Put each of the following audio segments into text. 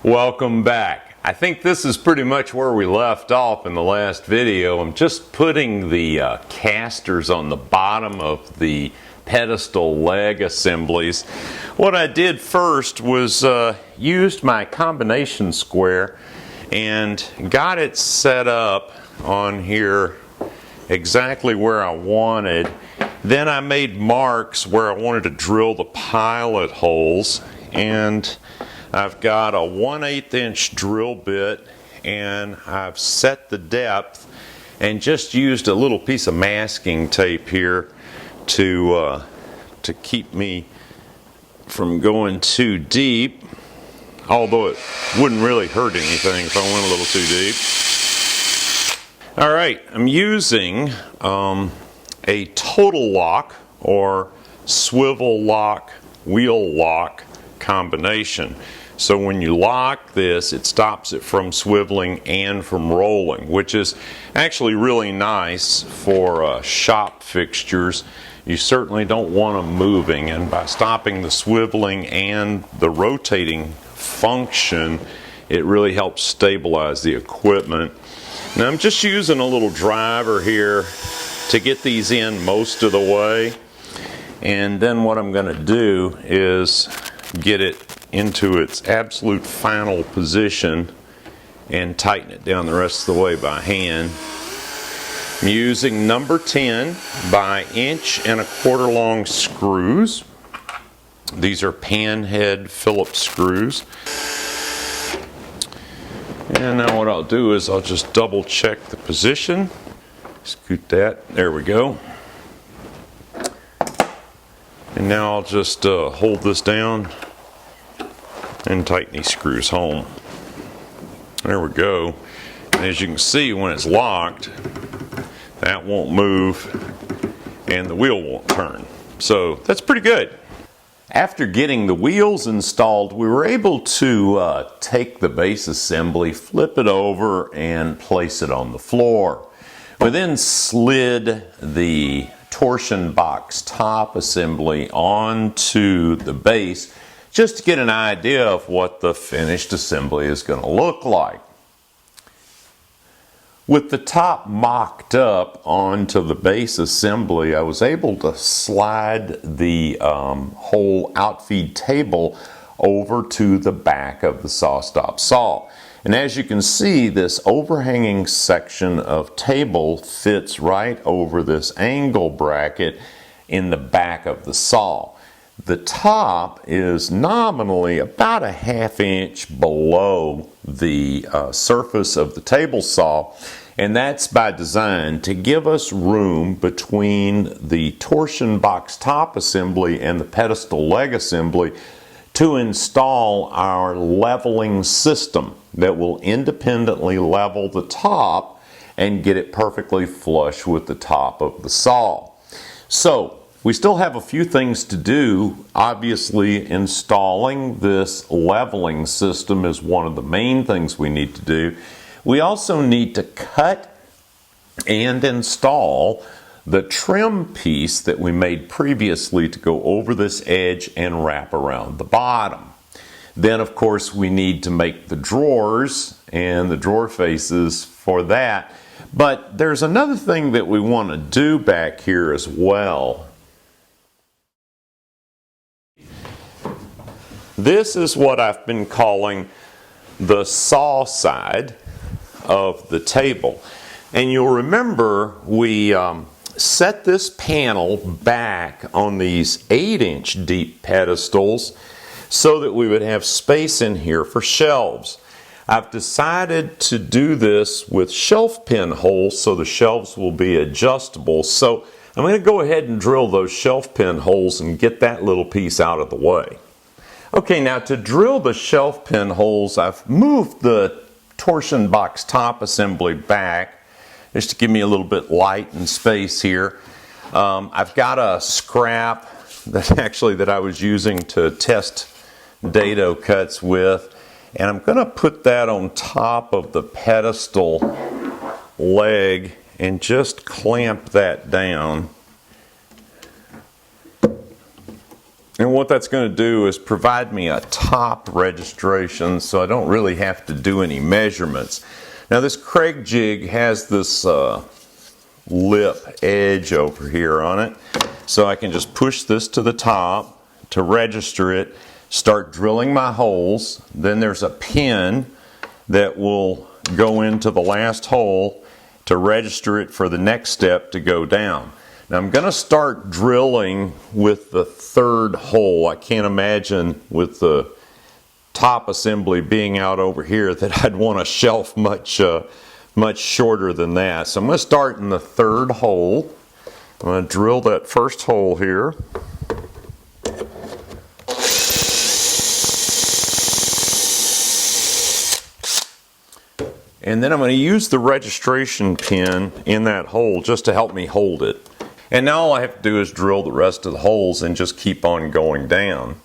Welcome back. I think this is pretty much where we left off in the last video. I'm just putting the casters on the bottom of the pedestal leg assemblies. What I did first was used my combination square and got it set up on here exactly where I wanted. Then I made marks where I wanted to drill the pilot holes, and I've got a 1/8 inch drill bit, and I've set the depth and just used a little piece of masking tape here to keep me from going too deep, although it wouldn't really hurt anything if I went a little too deep. Alright, I'm using a total lock or swivel lock, wheel lock combination. So when you lock this, it stops it from swiveling and from rolling, which is actually really nice for shop fixtures. You certainly don't want them moving, and by stopping the swiveling and the rotating function, it really helps stabilize the equipment. Now I'm just using a little driver here to get these in most of the way, and then what I'm going to do is get it into its absolute final position and tighten it down the rest of the way by hand. I'm using number 10 by 1¼ long screws. These are pan head Phillips screws. And now what I'll do is I'll just double check the position. Scoot that, there we go. And now I'll just hold this down and tighten these screws home. There we go. And as you can see, when it's locked, that won't move and the wheel won't turn. So that's pretty good. After getting the wheels installed, we were able to take the base assembly, flip it over, and place it on the floor. We then slid the torsion box top assembly onto the base just to get an idea of what the finished assembly is going to look like. With the top mocked up onto the base assembly, I was able to slide the whole outfeed table over to the back of the SawStop saw. And as you can see, this overhanging section of table fits right over this angle bracket in the back of the saw. The top is nominally about a 1/2 inch below the surface of the table saw, and that's by design to give us room between the torsion box top assembly and the pedestal leg assembly to install our leveling system that will independently level the top and get it perfectly flush with the top of the saw. So we still have a few things to do. Obviously, installing this leveling system is one of the main things we need to do. We also need to cut and install the trim piece that we made previously to go over this edge and wrap around the bottom. Then, of course, we need to make the drawers and the drawer faces for that. But there's another thing that we want to do back here as well. This is what I've been calling the saw side of the table. And you'll remember we set this panel back on these 8-inch deep pedestals so that we would have space in here for shelves. I've decided to do this with shelf pin holes so the shelves will be adjustable. So I'm going to go ahead and drill those shelf pin holes and get that little piece out of the way. Okay, now to drill the shelf pin holes, I've moved the torsion box top assembly back just to give me a little bit light and space here. I've got a scrap that I was using to test dado cuts with, and I'm going to put that on top of the pedestal leg and just clamp that down. And what that's going to do is provide me a top registration so I don't really have to do any measurements. Now this Craig jig has this lip edge over here on it, so I can just push this to the top to register it, start drilling my holes. Then there's a pin that will go into the last hole to register it for the next step to go down. Now I'm going to start drilling with the third hole. I can't imagine with the top assembly being out over here that I'd want a shelf much shorter than that. So I'm going to start in the third hole. I'm going to drill that first hole here. And then I'm going to use the registration pin in that hole just to help me hold it. And now all I have to do is drill the rest of the holes and just keep on going down.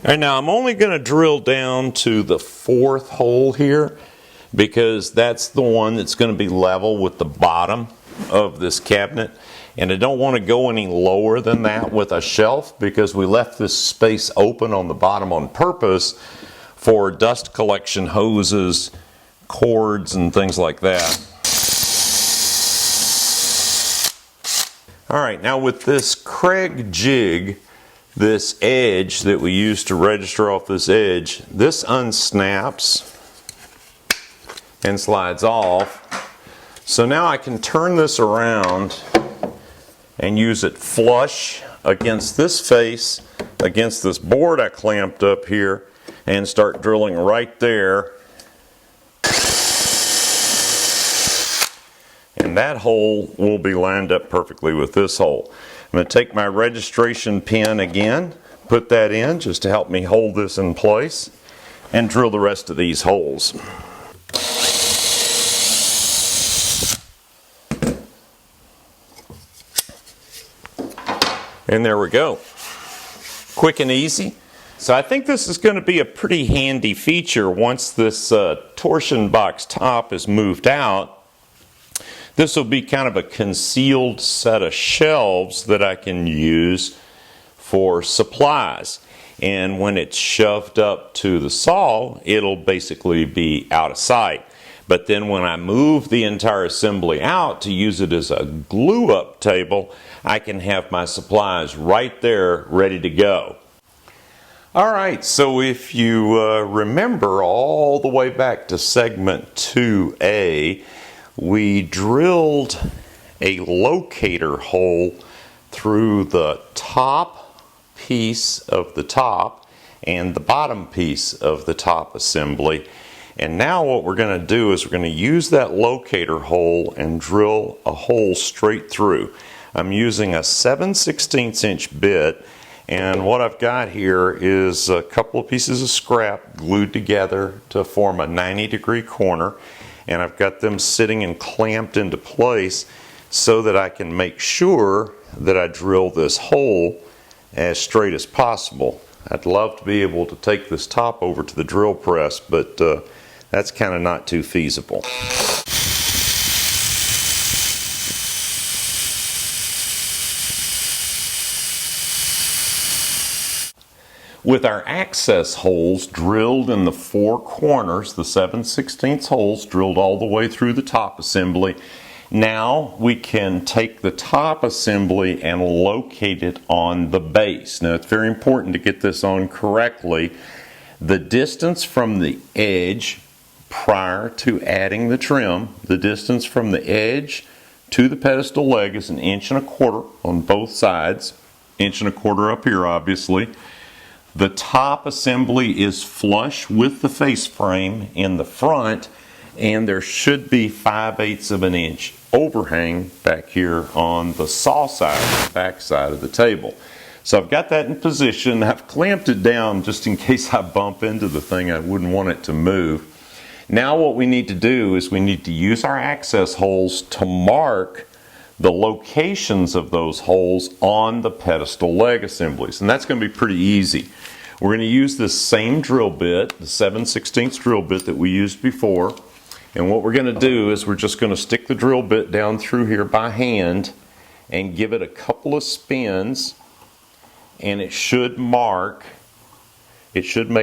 All right, now I'm only going to drill down to the fourth hole here because that's the one that's going to be level with the bottom of this cabinet, and I don't want to go any lower than that with a shelf because we left this space open on the bottom on purpose for dust collection hoses, cords, and things like that. All right, now with this Craig jig, this edge that we use to register off this edge, this unsnaps and slides off. So now I can turn this around and use it flush against this face, against this board I clamped up here, and start drilling right there. And that hole will be lined up perfectly with this hole. I'm going to take my registration pin again, put that in just to help me hold this in place, and drill the rest of these holes. And there we go. Quick and easy. So I think this is going to be a pretty handy feature once this torsion box top is moved out. This will be kind of a concealed set of shelves that I can use for supplies. And when it's shoved up to the saw, it'll basically be out of sight. But then when I move the entire assembly out to use it as a glue-up table, I can have my supplies right there ready to go. All right, so if you remember all the way back to segment 2A, we drilled a locator hole through the top piece of the top and the bottom piece of the top assembly. And now what we're going to do is we're going to use that locator hole and drill a hole straight through. I'm using a 7/16 inch bit, and what I've got here is a couple of pieces of scrap glued together to form a 90-degree corner. And I've got them sitting and clamped into place so that I can make sure that I drill this hole as straight as possible. I'd love to be able to take this top over to the drill press, but that's kind of not too feasible. With our access holes drilled in the four corners, the 7/16 holes drilled all the way through the top assembly, now we can take the top assembly and locate it on the base. Now it's very important to get this on correctly. The distance from the edge prior to adding the trim, the distance from the edge to the pedestal leg is 1.25 inches on both sides, 1.25 inches up here obviously. The top assembly is flush with the face frame in the front, and there should be 5/8 of an inch overhang back here on the saw side, the back side of the table. So I've got that in position. I've clamped it down just in case I bump into the thing. I wouldn't want it to move. Now what we need to do is we need to use our access holes to mark the locations of those holes on the pedestal leg assemblies. And that's going to be pretty easy. We're going to use this same drill bit, the 7/16 drill bit that we used before. And what we're going to do is we're just going to stick the drill bit down through here by hand and give it a couple of spins, and it should make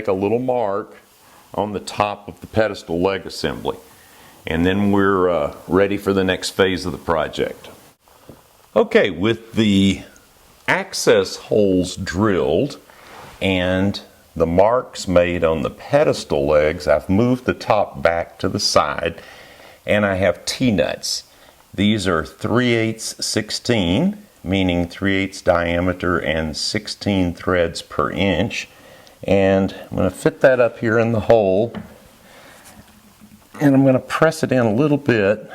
a little mark on the top of the pedestal leg assembly. And then we're ready for the next phase of the project. Okay, with the access holes drilled and the marks made on the pedestal legs, I've moved the top back to the side, and I have T-nuts. These are 3/8 16, meaning 3/8 diameter and 16 threads per inch. And I'm going to fit that up here in the hole, and I'm going to press it in a little bit.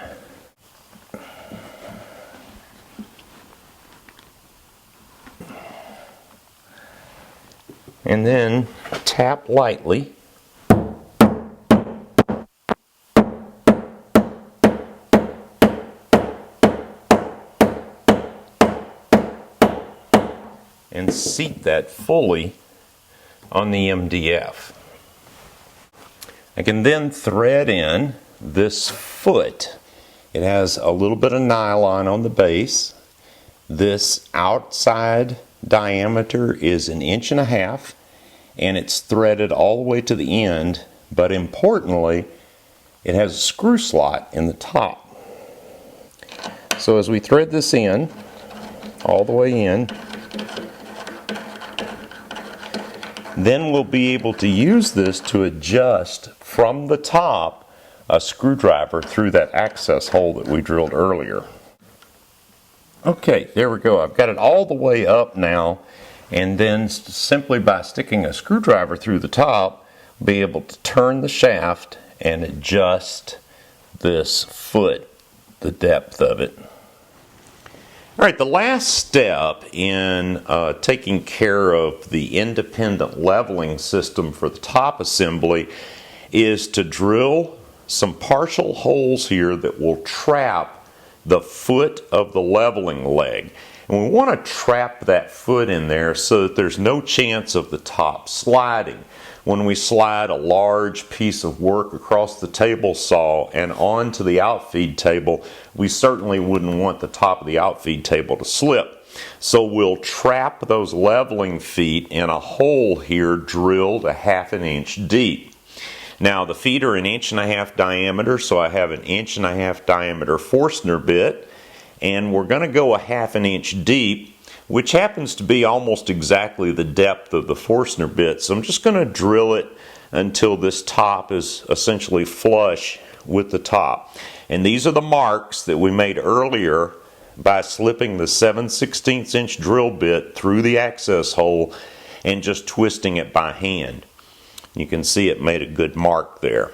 And then tap lightly. And seat that fully on the MDF. I can then thread in this foot. It has a little bit of nylon on the base. This outside diameter is 1.5 inches, and it's threaded all the way to the end, but importantly, it has a screw slot in the top. So as we thread this in, all the way in, then we'll be able to use this to adjust from the top a screwdriver through that access hole that we drilled earlier. Okay, there we go. I've got it all the way up now, and then simply by sticking a screwdriver through the top, be able to turn the shaft and adjust this foot, the depth of it. All right, the last step in taking care of the independent leveling system for the top assembly is to drill some partial holes here that will trap the foot of the leveling leg. And we want to trap that foot in there so that there's no chance of the top sliding. When we slide a large piece of work across the table saw and onto the outfeed table, we certainly wouldn't want the top of the outfeed table to slip. So we'll trap those leveling feet in a hole here drilled 1/2 inch deep. Now the feet are 1.5 inches diameter, so I have 1.5 inch diameter Forstner bit, and we're going to go 1/2 inch deep, which happens to be almost exactly the depth of the Forstner bit. So I'm just going to drill it until this top is essentially flush with the top. And these are the marks that we made earlier by slipping the 7/16 inch drill bit through the access hole and just twisting it by hand. You can see it made a good mark there.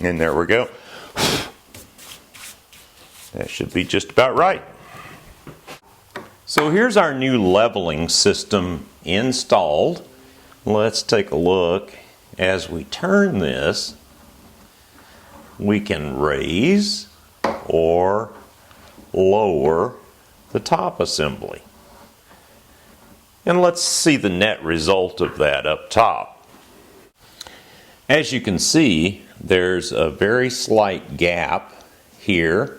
And there we go. That should be just about right. So here's our new leveling system installed. Let's take a look. As we turn this, we can raise or lower the top assembly. And let's see the net result of that up top. As you can see, there's a very slight gap here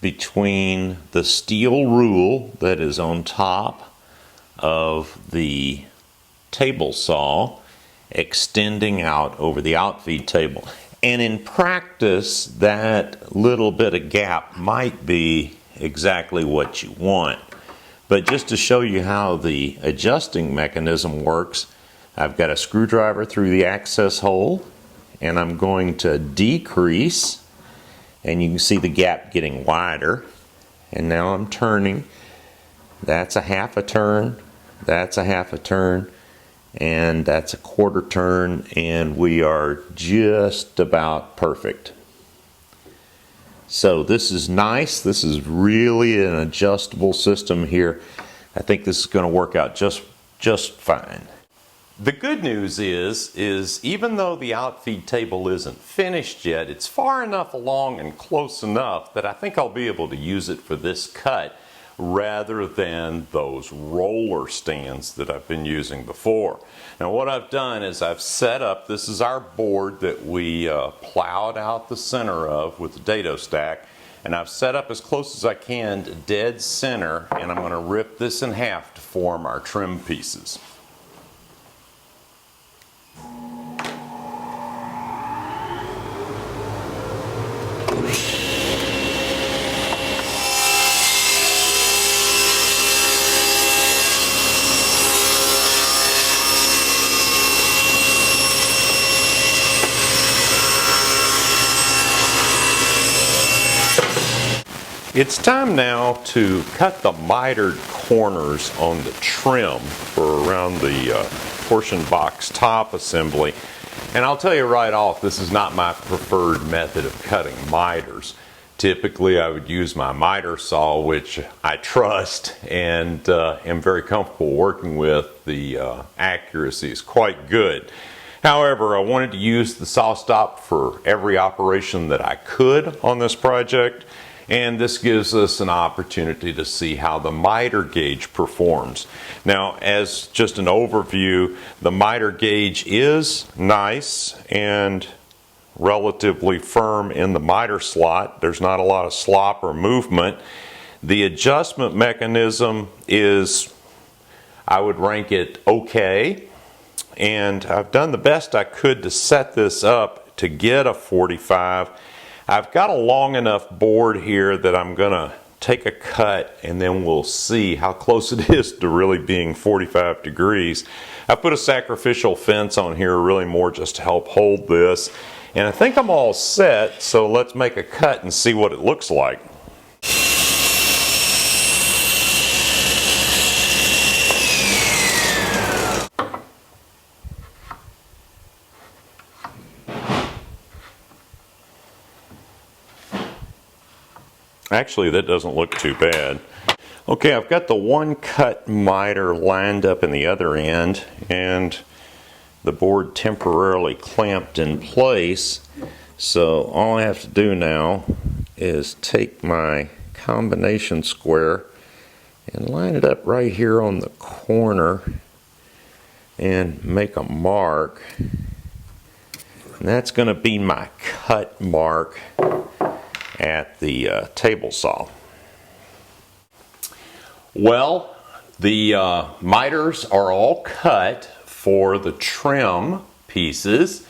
between the steel rule that is on top of the table saw extending out over the outfeed table. And in practice, that little bit of gap might be exactly what you want. But just to show you how the adjusting mechanism works, I've got a screwdriver through the access hole, and I'm going to decrease, and you can see the gap getting wider. And now I'm turning. That's 1/2 turn, that's 1/2 turn, and that's 1/4 turn, and we are just about perfect. So this is nice. This is really an adjustable system here. I think this is going to work out just fine. The good news is even though the outfeed table isn't finished yet, it's far enough along and close enough that I think I'll be able to use it for this cut rather than those roller stands that I've been using before. Now what I've done is I've set up, this is our board that we plowed out the center of with the dado stack, and I've set up as close as I can to dead center, and I'm going to rip this in half to form our trim pieces. It's time now to cut the mitered corners on the trim for around the portion box top assembly. And I'll tell you right off, this is not my preferred method of cutting miters. Typically I would use my miter saw, which I trust and am very comfortable working with. The accuracy is quite good. However, I wanted to use the SawStop for every operation that I could on this project. And this gives us an opportunity to see how the miter gauge performs. Now, as just an overview, the miter gauge is nice and relatively firm in the miter slot. There's not a lot of slop or movement. The adjustment mechanism is, I would rank it okay. And I've done the best I could to set this up to get a 45. I've got a long enough board here that I'm going to take a cut and then we'll see how close it is to really being 45 degrees. I put a sacrificial fence on here really more just to help hold this. And I think I'm all set, so let's make a cut and see what it looks like. Actually, that doesn't look too bad. Okay, I've got the one cut miter lined up in the other end and the board temporarily clamped in place. So all I have to do now is take my combination square and line it up right here on the corner and make a mark. And that's going to be my cut mark at the table saw. Well, the miters are all cut for the trim pieces.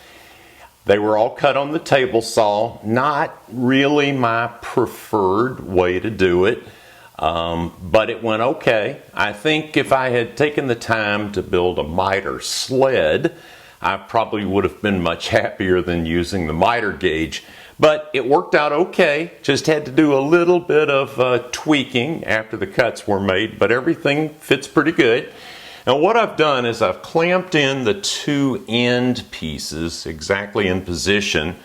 They were all cut on the table saw. Not really my preferred way to do it, but it went okay. I think if I had taken the time to build a miter sled, I probably would have been much happier than using the miter gauge. But it worked out okay. Just had to do a little bit of tweaking after the cuts were made, but everything fits pretty good. Now what I've done is I've clamped in the two end pieces exactly in position,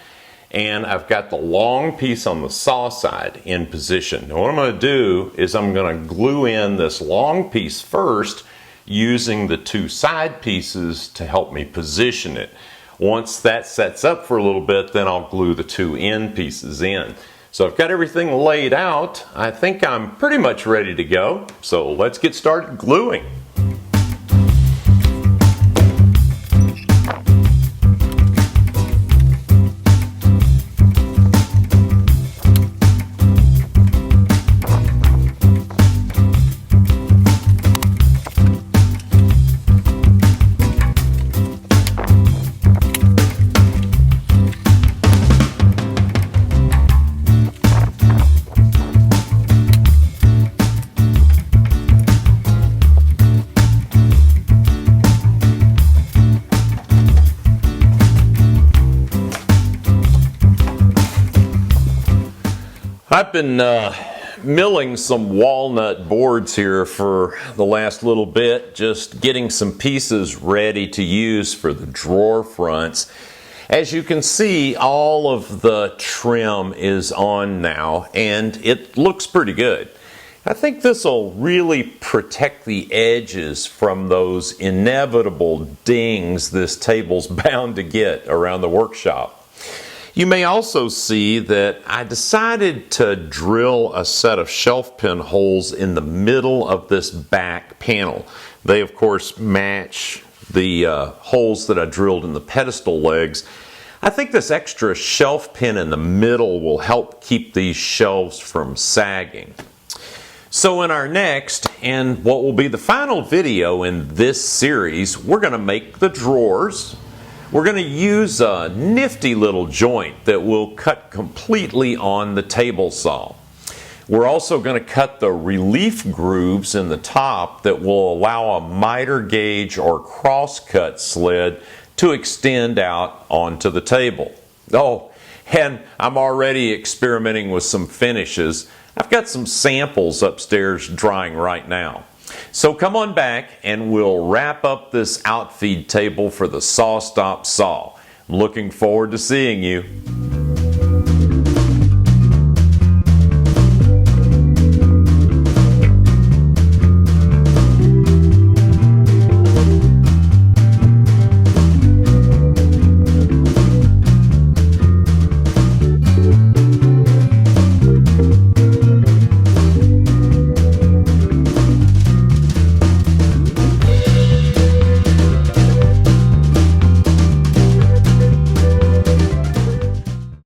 and I've got the long piece on the saw side in position. Now what I'm going to do is I'm going to glue in this long piece first using the two side pieces to help me position it. Once that sets up for a little bit, then I'll glue the two end pieces in. So I've got everything laid out. I think I'm pretty much ready to go. So let's get started gluing. I've been milling some walnut boards here for the last little bit, just getting some pieces ready to use for the drawer fronts. As you can see, all of the trim is on now, and it looks pretty good. I think this will really protect the edges from those inevitable dings this table's bound to get around the workshop. You may also see that I decided to drill a set of shelf pin holes in the middle of this back panel. They of course match the holes that I drilled in the pedestal legs. I think this extra shelf pin in the middle will help keep these shelves from sagging. So in our next, and what will be the final video in this series, we're going to make the drawers. We're going to use a nifty little joint that will cut completely on the table saw. We're also going to cut the relief grooves in the top that will allow a miter gauge or crosscut sled to extend out onto the table. Oh, and I'm already experimenting with some finishes. I've got some samples upstairs drying right now. So come on back and we'll wrap up this outfeed table for the SawStop saw. I'm looking forward to seeing you.